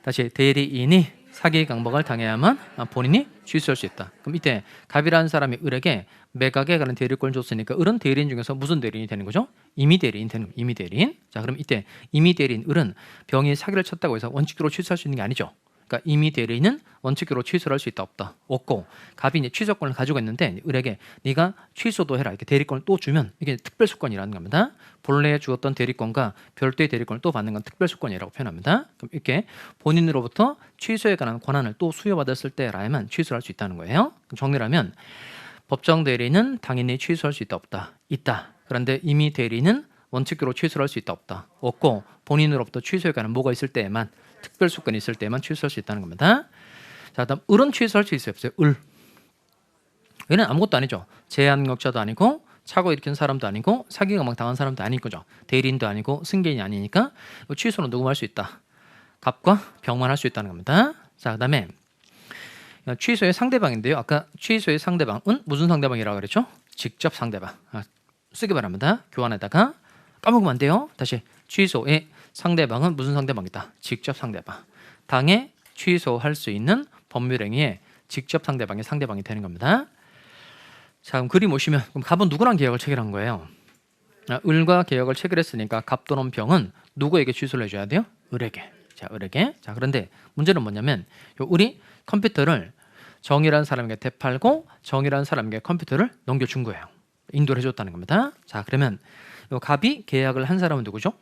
다시 대리인이 사기 강박을 당해야만 본인이 취소할 수 있다. 그럼 이때 갑이라는 사람이 을에게 매각에 관한 대리권을 줬으니까 을은 대리인 중에서 무슨 대리인이 되는 거죠? 임의 대리인 되는 거예요. 임의 대리인. 자, 그럼 이때 임의 대리인 을은 병이 사기를 쳤다고 해서 원칙적으로 취소할 수 있는 게 아니죠. 그러니까 이미 대리인은 원칙으로 취소를 할 수 있다 없다. 없고 갑이 이제 취소권을 가지고 있는데 을에게 네가 취소도 해라 이렇게 대리권을 또 주면 이게 특별수권이라는 겁니다. 본래 주었던 대리권과 별도의 대리권을 또 받는 건 특별수권이라고 표현합니다. 그럼 이렇게 본인으로부터 취소에 관한 권한을 또 수여받았을 때라야만 취소를 할 수 있다는 거예요. 그럼 정리를 하면 법정 대리인은 당연히 취소할 수 있다 없다. 있다. 그런데 임의 대리인은 원칙으로 취소를 할 수 있다 없다. 없고 본인으로부터 취소에 관한 뭐가 있을 때에만 특별수권이 있을 때만 취소할 수 있다는 겁니다. 자, 다음 을은 취소할 수 있어요 없어요? 을. 얘는 아무것도 아니죠. 제한력자도 아니고 착오 일으킨 사람도 아니고 사기가 막 당한 사람도 아닌 거죠. 대리인도 아니고 승계인이 아니니까 취소는 누구만 할 수 있다. 갑과 병만 할 수 있다는 겁니다. 자, 그다음에 취소의 상대방인데요. 아까 취소의 상대방은 무슨 상대방이라고 그랬죠? 직접 상대방. 쓰기 바랍니다. 교환에다가 까먹으면 안 돼요. 다시 취소의 상대방은 무슨 상대방이다. 직접 상대방. 당에 취소할 수 있는 법률행위의 직접 상대방이 상대방이 되는 겁니다. 자, 그럼 그림 오시면 그럼 갑은 누구랑 계약을 체결한 거예요? 을과 계약을 체결했으니까 갑 또는 병은 누구에게 취소를 해줘야 돼요? 을에게. 자, 을에게. 자, 그런데 문제는 뭐냐면 요 을이 컴퓨터를 정이라는 사람에게 되팔고 정이라는 사람에게 컴퓨터를 넘겨준 거예요. 인도를 해줬다는 겁니다. 자, 그러면 요 갑이 계약을 한 사람은 누구죠?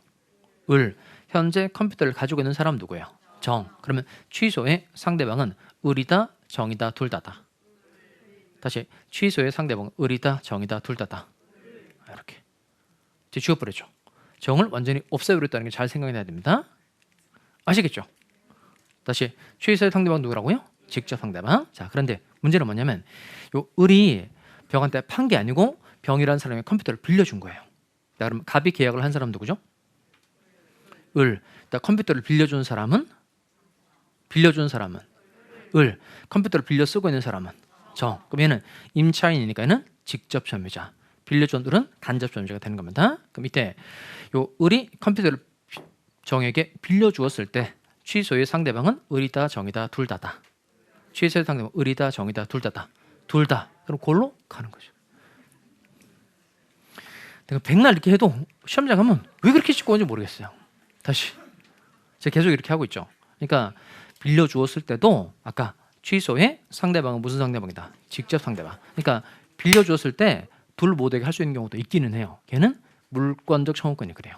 을. 현재 컴퓨터를 가지고 있는 사람은 누구예요? 정. 그러면 취소의 상대방은 을이다, 정이다, 둘 다다. 다시 취소의 상대방은 을이다, 정이다, 둘 다다. 이렇게 뒤집어버리죠. 정을 완전히 없애버렸다는 게 잘 생각이 나야 됩니다. 아시겠죠? 다시 취소의 상대방은 누구라고요? 직접 상대방. 자, 그런데 문제는 뭐냐면 요 을이 병한테 판 게 아니고 병이라는 사람이 컴퓨터를 빌려준 거예요. 자, 그럼 갑이 계약을 한 사람은 누구죠? 을. 컴퓨터를 빌려준 사람은 을. 컴퓨터를 빌려 쓰고 있는 사람은 정. 그럼 얘는 임차인이니까 얘는 직접 점유자. 빌려준 을은 간접 점유자가 되는 겁니다. 그럼 이때 요 을이 컴퓨터를 정에게 빌려주었을 때 취소의 상대방은 을이다, 정이다, 둘 다다. 취소의 상대방은 을이다, 정이다, 둘 다다. 둘 다. 그럼 골로 가는 거죠. 내가 백날 이렇게 해도 시험장 가면 왜 그렇게 쉽고 하는지 모르겠어요. 다시 제가 계속 이렇게 하고 있죠. 그러니까 빌려주었을 때도 아까 취소의 상대방은 무슨 상대방이다. 직접 상대방. 그러니까 빌려주었을 때 둘 모두에게 할 수 있는 경우도 있기는 해요. 걔는 물권적 청구권이 그래요.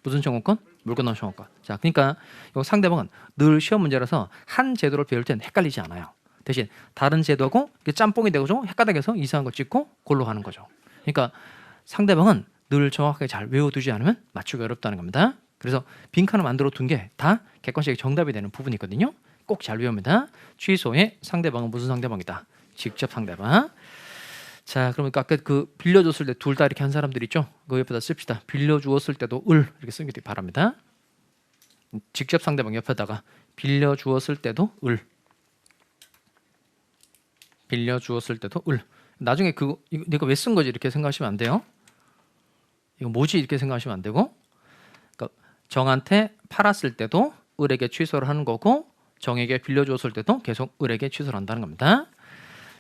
무슨 청구권? 물권적 청구권. 자, 그러니까 이 상대방은 늘 시험 문제라서 한 제도를 배울 때는 헷갈리지 않아요. 대신 다른 제도하고 짬뽕이 되고 좀 헷갈려서 이상한 거 찍고 골로 가는 거죠. 그러니까 상대방은 늘 정확하게 잘 외워두지 않으면 맞추기 어렵다는 겁니다. 그래서 빈칸을 만들어 둔 게 다 객관식의 정답이 되는 부분이 있거든요. 꼭 잘 외웁니다. 취소의 상대방은 무슨 상대방이다. 직접 상대방. 자, 그러니까 아까 그 빌려줬을 때 둘 다 이렇게 한 사람들 있죠. 그 옆에다 씁시다. 빌려주었을 때도 을 이렇게 쓰기 바랍니다. 직접 상대방 옆에다가 빌려주었을 때도 을. 빌려주었을 때도 을. 나중에 그거 이거 내가 왜 쓴 거지 이렇게 생각하시면 안 돼요. 이거 뭐지 이렇게 생각하시면 안 되고, 그러니까 정한테 팔았을 때도 을에게 취소를 하는 거고 정에게 빌려줬을 때도 계속 을에게 취소를 한다는 겁니다.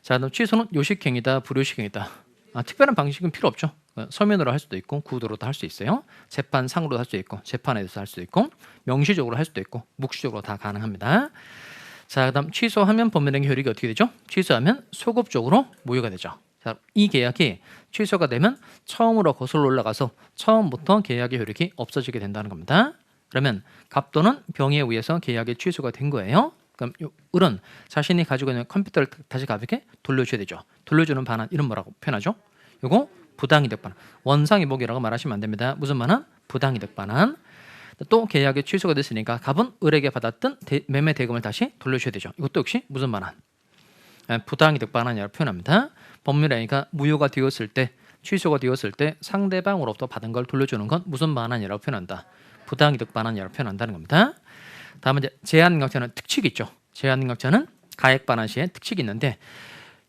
자, 그럼 취소는 요식행위다, 불요식행위다. 특별한 방식은 필요 없죠. 서면으로 할 수도 있고 구두로도 할 수 있어요. 재판상으로도 할 수 있고 재판에서 할 수도 있고 명시적으로 할 수도 있고 묵시적으로 다 가능합니다. 자, 그다음 취소하면 법률행위 효력이 어떻게 되죠? 취소하면 소급적으로 무효가 되죠. 자, 이 계약이 취소가 되면 처음으로 거슬러 올라가서 처음부터 계약의 효력이 없어지게 된다는 겁니다. 그러면 갑 또는 병에 의해서 계약이 취소가 된 거예요. 그럼 을은 자신이 가지고 있는 컴퓨터를 다시 갑에게 돌려줘야 되죠. 돌려주는 반환 이름 뭐라고 표현하죠? 이거 부당이득 반환. 원상이복이라고 말하시면 안 됩니다. 무슨 반환? 부당이득 반환. 또 계약이 취소가 됐으니까 갑은 을에게 받았던 매매 대금을 다시 돌려줘야 되죠. 이것도 역시 무슨 반환? 부당이득 반환이라고 표현합니다. 법률행위가 무효가 되었을 때, 취소가 되었을 때 상대방으로부터 받은 걸 돌려주는 건 무슨 반환이라고 표현한다? 부당이득 반환이라고 표현한다는 겁니다. 다음은 이제 제한능력자는 특칙이 있죠. 제한능력자는 가액 반환 시에 특칙이 있는데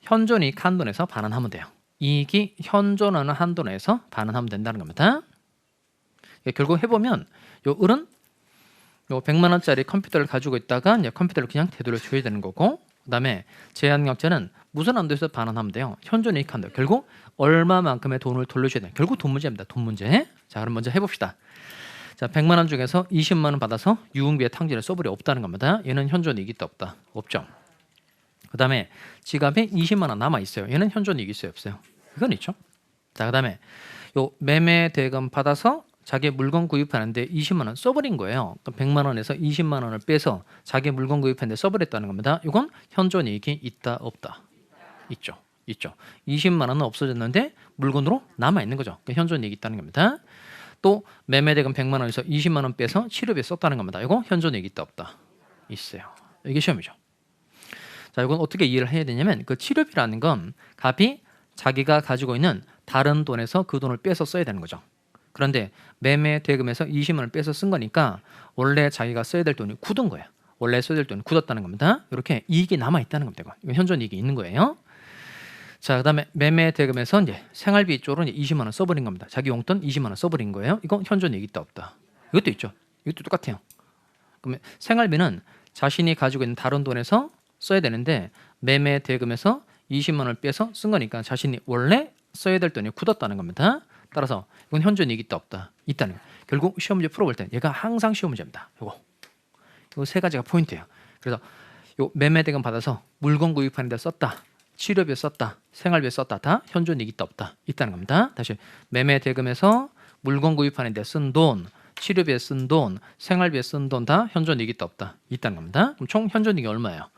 현존이익 한도 내에서 반환하면 돼요. 이익이 현존하는 한도 내에서 반환하면 된다는 겁니다. 결국 해보면 요 을은 요 100만 원짜리 컴퓨터를 가지고 있다가 이제 컴퓨터를 그냥 되돌려 줘야 되는 거고, 그다음에 제한능력자는 무슨 한도에서 반환하면 돼요. 현존이익 한도. 결국 얼마만큼의 돈을 돌려줘야 돼요. 결국 돈 문제입니다. 돈 문제. 자, 그럼 먼저 해봅시다. 자, 100만 원 중에서 20만 원 받아서 유흥비에 탕진을 써버려 없다는 겁니다. 얘는 현존이익이 있다 없다? 없죠. 그다음에 지갑에 20만 원 남아 있어요. 얘는 현존이익이 있어요 없어요? 이건 있죠. 자, 그다음에 요 매매 대금 받아서 자기 물건 구입하는데 20만 원 써버린 거예요. 그럼 100만 원에서 20만 원을 빼서 자기 물건 구입하는데 써버렸다는 겁니다. 이건 현존이익이 있다 없다? 있죠. 있죠. 20만 원은 없어졌는데 물건으로 남아 있는 거죠. 그러니까 현존이익이 있다는 겁니다. 또 매매대금 100만 원에서 20만 원 빼서 치료비에 썼다는 겁니다. 이거 현존이익이 있다 없다? 있어요. 이게 시험이죠. 자, 이건 어떻게 이해를 해야 되냐면 그 치료비라는 건 갑이 자기가 가지고 있는 다른 돈에서 그 돈을 빼서 써야 되는 거죠. 그런데 매매 대금에서 20만 원을 빼서 쓴 거니까 원래 자기가 써야 될 돈이 굳은 거예요. 원래 써야 될 돈이 굳었다는 겁니다. 이렇게 이익이 남아 있다는 겁니다. 이건 현존이익이 있는 거예요. 자, 그다음에 매매 대금에서 이제 생활비 쪽으로 이제 20만 원 써버린 겁니다. 자기 용돈 20만 원 써버린 거예요. 이건 현존이익이 있다 없다? 이것도 있죠. 이것도 똑같아요. 그러면 생활비는 자신이 가지고 있는 다른 돈에서 써야 되는데 매매 대금에서 20만 원을 빼서 쓴 거니까 자신이 원래 써야 될 돈이 굳었다는 겁니다. 따라서 이건 현존이익이 있다 없다? 있다는 거예요. 결국 시험 문제 풀어볼 때 얘가 항상 시험 문제입니다. 이거 세 가지가 포인트예요. 그래서 요 매매 대금 받아서 물건 구입하는 데 썼다, 치료비에 썼다, 생활비에 썼다, 다 현존이익이 있다 없다? 있다는 겁니다. 다시 매매 대금에서 물건 구입하는 데 쓴 돈, 치료비에 쓴 돈, 생활비에 쓴 돈 다 현존이익이 있다 없다? 있다는 겁니다. 그럼 총 현존이익이 얼마예요?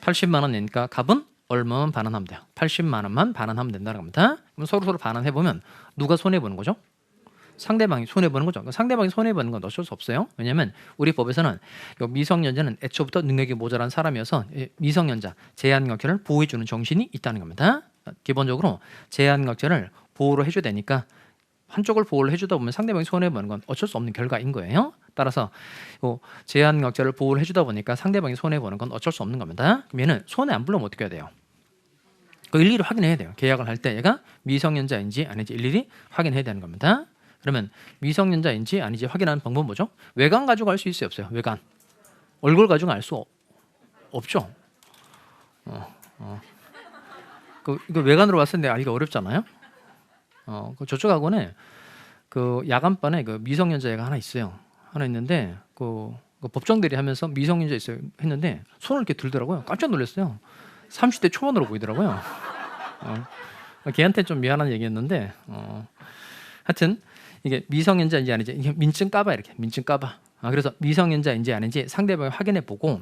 80만 원이니까 값은 얼마만 반환하면 돼요? 80만 원만 반환하면 된다는 겁니다. 그럼 서로 반환해 보면 누가 손해 보는 거죠? 상대방이 손해 보는 거죠. 상대방이 손해 보는 건 어쩔 수 없어요. 왜냐하면 우리 법에서는 미성년자는 애초부터 능력이 모자란 사람이어서 미성년자 제한각자를 보호해 주는 정신이 있다는 겁니다. 기본적으로 제한각자를 보호를 해줘야 되니까 한쪽을 보호를 해주다 보면 상대방이 손해 보는 건 어쩔 수 없는 결과인 거예요. 따라서 제한각자를 보호를 해주다 보니까 상대방이 손해 보는 건 어쩔 수 없는 겁니다. 그럼 얘는 손해 안 보려면 어떻게 해야 돼요? 그 일일이 확인해야 돼요. 계약을 할 때 얘가 미성년자인지 아닌지 일일이 확인해야 되는 겁니다. 그러면 미성년자인지 아닌지 확인하는 방법은 뭐죠? 외관 가지고 알 수 있어요 없어요? 외관. 얼굴 가지고 알 수 없죠. 이거 외관으로 봤을 때 알기가 어렵잖아요. 저쪽 학원에 그 야간반에 그 미성년자 애가 하나 있어요. 하나 있는데 그 법정대리 하면서 미성년자 있어요 했는데 손을 이렇게 들더라고요. 깜짝 놀랐어요. 30대 초반으로 보이더라고요. 걔한테 좀 미안한 얘기였는데 하여튼 이게 미성년자인지 아닌지 이게 민증 까봐 이렇게 민증 까봐. 그래서 미성년자인지 아닌지 상대방이 확인해 보고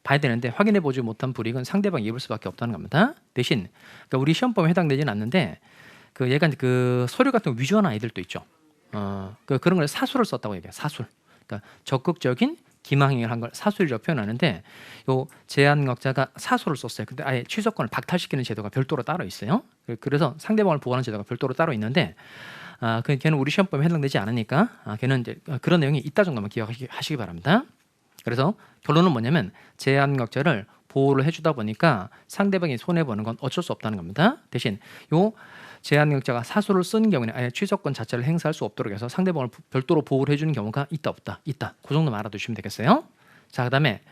봐야 되는데 확인해 보지 못한 불이익은 상대방이 입을 수밖에 없다는 겁니다. 대신 그러니까 우리 시험범위에 해당되지는 않는데 그 얘가 그 서류 같은 거 위조한 아이들도 있죠. 그런 걸 사수를 썼다고 얘기해요. 사술. 그러니까 적극적인 기망행위를 한 걸 사술이라고 표현하는데 요 제한각자가 사수를 썼어요. 근데 아예 취소권을 박탈시키는 제도가 별도로 따로 있어요. 그래서 상대방을 보호하는 제도가 별도로 따로 있는데 걔는 우리 시험범위에 해당되지 않으니까 걔는 이제 그런 내용이 있다 정도만 기억하시기 바랍니다. 그래서 결론은 뭐냐면 제한각자를 보호를 해주다 보니까 상대방이 손해보는 건 어쩔 수 없다는 겁니다. 대신 요 제한각자가 사수를 쓴 경우는 아예 취소권 자체를 행사할 수 없도록 해서 상대방을 별도로 보호를 해주는 경우가 있다 없다? 있다. 그 정도만 알아두시면 되겠어요. 자, 그다음에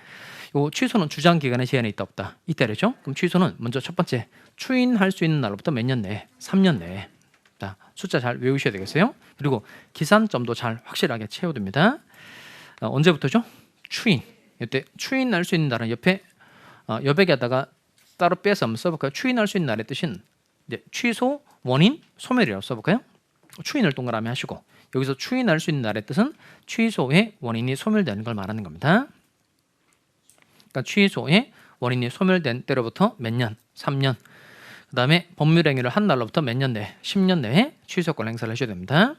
요 취소는 주장 기간에 제한이 있다 없다? 있다 그랬죠? 그럼 취소는 먼저 첫 번째 추인할 수 있는 날로부터 몇 년 내에? 3년 내에. 자, 숫자 잘 외우셔야 되겠어요. 그리고 기산점도 잘 확실하게 채워둡니다. 언제부터죠? 추인. 이때 추인할 수 있는 날은 옆에 여백에다가 따로 빼서 한번 써볼까요? 추인할 수 있는 날의 뜻은 이제 취소, 원인, 소멸이라고 써볼까요? 추인을 동그라미 하시고 여기서 추인할 수 있는 날의 뜻은 취소의 원인이 소멸되는 걸 말하는 겁니다. 그러니까 취소의 원인이 소멸된 때로부터 몇 년? 3년. 그 다음에 법률행위를 한 날로부터 몇 년 내에? 10년 내에 취소권 행사를 하셔야 됩니다.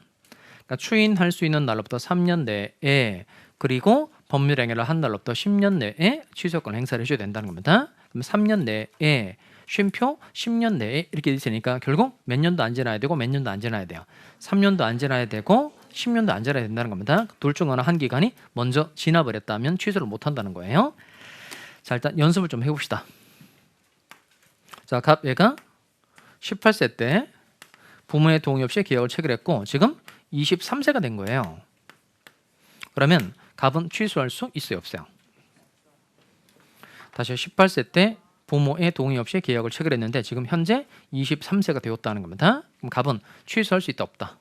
그러니까 추인할 수 있는 날로부터 3년 내에 그리고 법률행위를 한 날로부터 10년 내에 취소권 행사를 해줘야 된다는 겁니다. 그럼 3년 내에 쉼표 10년 내에 이렇게 있으니까 결국 몇 년도 안 지나야 되고 몇 년도 안 지나야 돼요. 3년도 안 지나야 되고 10년도 안 지나야 된다는 겁니다. 둘 중 하나 한 기간이 먼저 지나버렸다면 취소를 못한다는 거예요. 자, 일단 연습을 좀 해봅시다. 자, 얘가 18세 때 부모의 동의 없이 계약을 체결했고 지금 23세가 된 거예요. 그러면 갑은 취소할 수 있어요 없어요? 다시 18세 때 부모의 동의 없이 계약을 체결했는데 지금 현재 23세가 되었다는 겁니다. 그럼 갑은 취소할 수 있다 없다?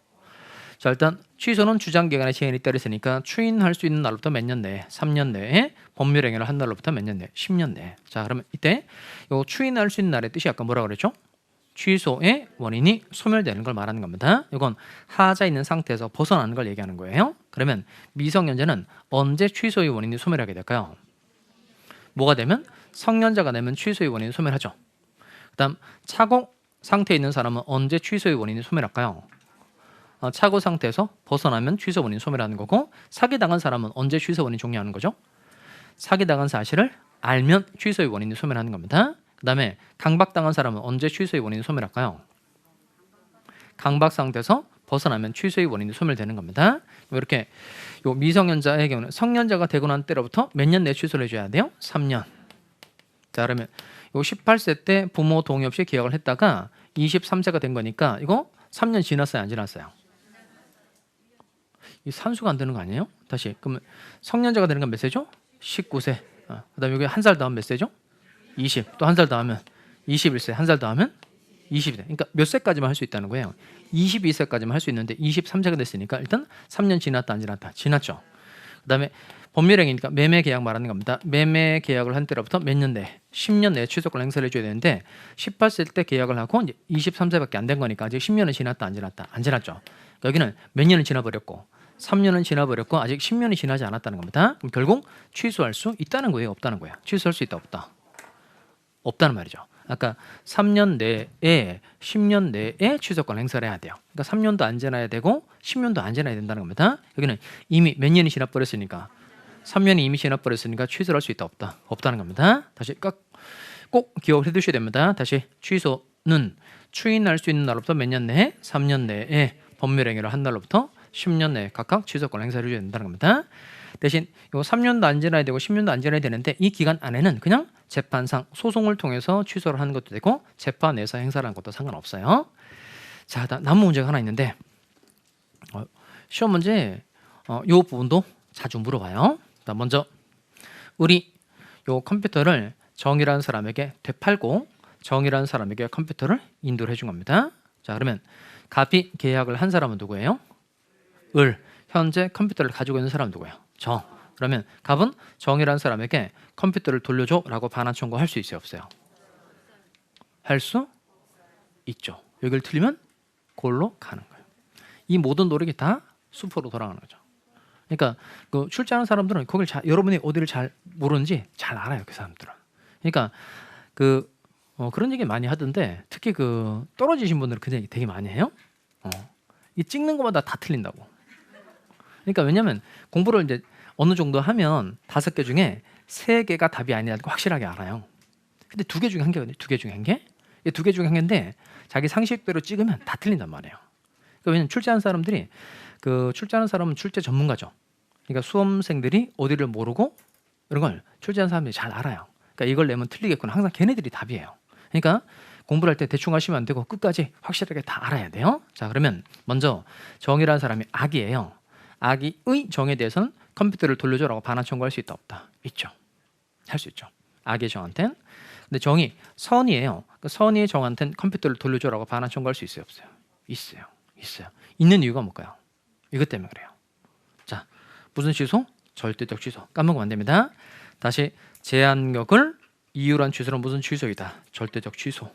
자, 일단 취소는 주장 기간에 제한이 따라 있으니까 추인할 수 있는 날로부터 몇 년 내에, 3년 내에, 법률 행위를 한 날로부터 몇 년 내에, 10년 내에. 자, 그러면 이때 요 추인할 수 있는 날의 뜻이 아까 뭐라고 그랬죠? 취소의 원인이 소멸되는 걸 말하는 겁니다. 이건 하자 있는 상태에서 벗어나는 걸 얘기하는 거예요. 그러면 미성년자는 언제 취소의 원인이 소멸하게 될까요? 뭐가 되면? 성년자가 되면 취소의 원인이 소멸하죠. 그다음 차고 상태에 있는 사람은 언제 취소의 원인이 소멸할까요? 차고 상태에서 벗어나면 취소 원인이 소멸하는 거고, 사기당한 사람은 언제 취소 원인이 종료하는 거죠? 사기당한 사실을 알면 취소의 원인이 소멸하는 겁니다. 그 다음에 강박당한 사람은 언제 취소의 원인이 소멸할까요? 강박 상태에서 벗어나면 취소의 원인이 소멸되는 겁니다. 이렇게 요 미성년자의 경우는 성년자가 되고 난 때로부터 몇 년 내에 취소를 해줘야 돼요? 3년. 자, 그러면 요 18세 때 부모 동의 없이 계약을 했다가 23세가 된 거니까 이거 3년 지났어요, 안 지났어요? 이 산수가 안 되는 거 아니에요? 다시 그러면 성년자가 되는 건 몇 세죠? 19세. 그다음 여기 한 살 더하면 몇 세죠? 20. 또 한 살 더하면 21세. 한 살 더하면 20이 돼. 그러니까 몇 세까지만 할 수 있다는 거예요. 22세까지만 할 수 있는데 23세가 됐으니까 일단 3년 지났다 안 지났다? 지났죠. 그다음에 법률행위니까 매매 계약 말하는 겁니다. 매매 계약을 한 때로부터 몇 년 내에? 10년 내에 취소권 행사를 해줘야 되는데 18세 때 계약을 하고 이제 23세밖에 안 된 거니까 아직 10년은 지났다 안 지났다? 안 지났죠. 그러니까 여기는 몇 년은 지나버렸고 3년은 지나버렸고 아직 10년이 지나지 않았다는 겁니다. 그럼 결국 취소할 수 있다는 거예요, 없다는 거예요? 취소할 수 있다, 없다? 없다는 말이죠. 아까 3년 내에 10년 내에 취소권 행사를 해야 돼요. 그러니까 3년도 안 지나야 되고 10년도 안 지나야 된다는 겁니다. 여기는 이미 몇 년이 지나버렸으니까 3년이 이미 지나버렸으니까 취소할 수 있다, 없다? 없다는 겁니다. 다시 꼭 기억을 해두셔야 됩니다. 다시 취소는 추인할 수 있는 날로부터 몇 년 내에? 3년 내에 법률행위를 한 날로부터 10년 내에 각각 취소권 행사를 해줘야 된다는 겁니다. 대신 요 3년도 안 지나야 되고 10년도 안 지나야 되는데 이 기간 안에는 그냥 재판상 소송을 통해서 취소를 하는 것도 되고 재판에서 행사를 하는 것도 상관없어요. 자, 남은 문제가 하나 있는데 시험 문제 요 부분도 자주 물어봐요. 먼저 우리 요 컴퓨터를 정이라는 사람에게 되팔고 정이라는 사람에게 컴퓨터를 인도를 해준 겁니다. 자, 그러면 갑이 계약을 한 사람은 누구예요? 을. 현재 컴퓨터를 가지고 있는 사람은 누구예요? 정. 그러면 갑은 정이라는 사람에게 컴퓨터를 돌려줘 라고 반환 청구할 수 있어요, 없어요? 할 수 있죠. 여기를 틀리면 골로 가는 거예요. 이 모든 노력이 다 수포로 돌아가는 거죠. 그러니까 그 출제하는 사람들은 거길 여러분이 어디를 잘 모르는지 잘 알아요, 그 사람들은. 그러니까 그런 얘기 많이 하던데 특히 그 떨어지신 분들은 그 얘기 되게 많이 해요. 이 찍는 것마다 다 틀린다고. 그러니까 왜냐하면 공부를 이제 어느 정도 하면 5개 중에 3개가 답이 아니라는 거 확실하게 알아요. 근데 2개 중에 1개거든요. 2개 중에 1개? 2개 중에 1개인데 자기 상식대로 찍으면 다 틀린단 말이에요. 그러니까 왜냐면 출제하는 사람들이 출제하는 사람은 출제 전문가죠. 그러니까 수험생들이 어디를 모르고 이런 걸 출제하는 사람들이 잘 알아요. 그러니까 이걸 내면 틀리겠구나. 항상 걔네들이 답이에요. 그러니까 공부를 할 때 대충 하시면 안 되고 끝까지 확실하게 다 알아야 돼요. 자, 그러면 먼저 정이라는 사람이 악이에요. 악의의 정에 대해서는 컴퓨터를 돌려줘라고 반환 청구할 수 있다, 없다? 있죠. 할 수 있죠. 악의 정한테는. 근데 정이 선이에요. 그 선의의 정한테는 컴퓨터를 돌려줘라고 반환 청구할 수 있어요, 없어요? 있어요. 있어요. 있는 이유가 뭘까요? 이것 때문에 그래요. 자, 무슨 취소? 절대적 취소. 까먹으면 안 됩니다. 다시 제한력을 이유란 취소는 무슨 취소이다? 절대적 취소.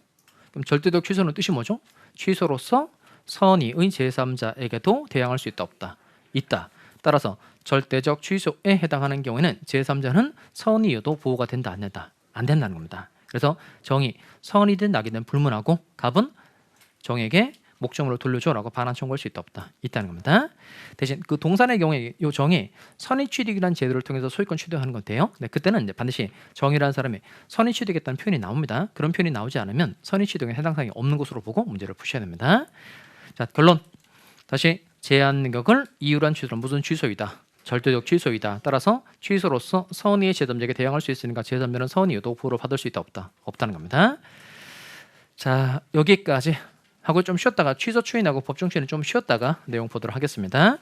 그럼 절대적 취소는 뜻이 뭐죠? 취소로서 선의의 제3자에게도 대항할 수 있다, 없다? 있다. 따라서 절대적 취소에 해당하는 경우에는 제3자는 선의여도 보호가 된다, 안 된다? 안 된다는 겁니다. 그래서 정이 선이든 악이든 불문하고 갑은 정에게 목적물을 돌려줘라고 반환 청구할 수 있다, 없다? 있다는 겁니다. 대신 그 동산의 경우에 이 정이 선의취득이라는 제도를 통해서 소유권 취득하는 건 돼요. 근데 그때는 이제 반드시 정이라는 사람이 선의취득했다는 표현이 나옵니다. 그런 표현이 나오지 않으면 선의취득에 해당 사항이 없는 것으로 보고 문제를 푸셔야 됩니다. 자, 결론. 다시 제한력을 이유란 취소는 무슨 취소이다? 절대적 취소이다. 따라서 취소로서 선의의 제3자에게 대항할 수 있으니까 제3자는 선의여도 보호를 받을 수 있다, 없다? 없다는 겁니다. 자, 여기까지 하고 좀 쉬었다가 취소 추인하고 법정 추인은 좀 쉬었다가 내용 보도록 하겠습니다.